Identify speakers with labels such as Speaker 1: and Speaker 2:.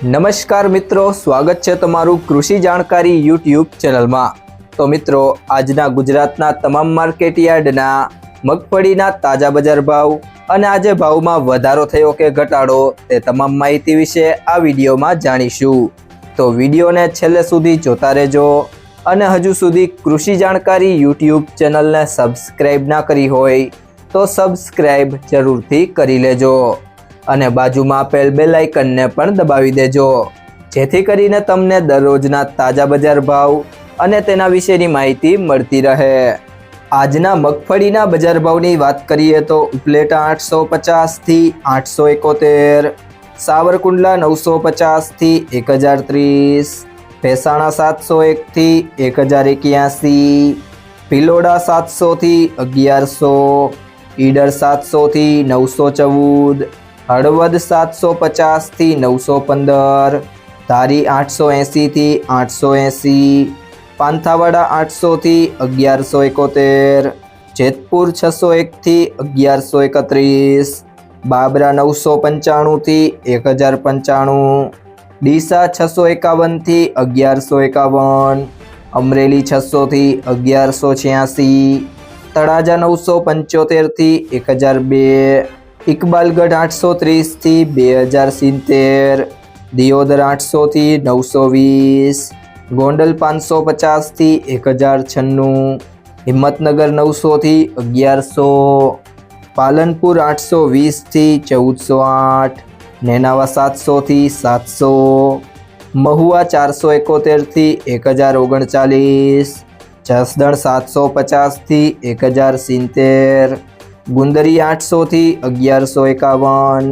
Speaker 1: નમસ્કાર મિત્રો, સ્વાગત છે તમારું કૃષિ જાણકારી યુટ્યુબ ચેનલમાં। તો મિત્રો, આજના ગુજરાતના તમામ માર્કેટ યાર્ડના મગફળીના તાજા બજાર ભાવ અને આજે ભાવમાં વધારો થયો કે ઘટાડો તે તમામ માહિતી વિશે આ વિડીયોમાં જાણીશું। તો વિડીયોને છેલ્લે સુધી જોતા રહેજો અને હજુ સુધી કૃષિ જાણકારી યુટ્યુબ ચેનલને સબસ્ક્રાઈબ ના કરી હોય તો સબસ્ક્રાઈબ જરૂરથી કરી લેજો અને બાજુમાં આપેલ બેલ આઇકનને પણ દબાવી દેજો, જેથી કરીને તમને દરરોજના તાજા બજાર ભાવ અને તેના વિશેની માહિતી મળતી રહે। આજના મગફળીના બજાર ભાવની વાત કરીએ તો ઉપલેટા 850 થી 871, સાવરકુંડલા 950 થી 1030, ભેસાણા 701 થી 1081, ભિલોડા 700 થી 1100, ઈડર 700 થી 914, હળવદ 750 થી 915, ધારી 880 થી 880, પાંથાવાડા 800 થી 1171, જેતપુર 601 થી 1131, બાબરા 995 થી 1095, ડીસા 651 થી 1151, અમરેલી 600 થી 1186, તળાજા 975 થી 1002, ઇકબાલગઢ 830 થી 2070, દિયોદર 800 થી 920, ગોંડલ 550 થી 1096, હિંમતનગર 900 થી 1100, પાલનપુર 820 થી 1408, નેનાવા 700 થી 700, મહુવા 471 થી 1039, જસદણ 750 થી 1070, ગુંદરી 800 થી 1151,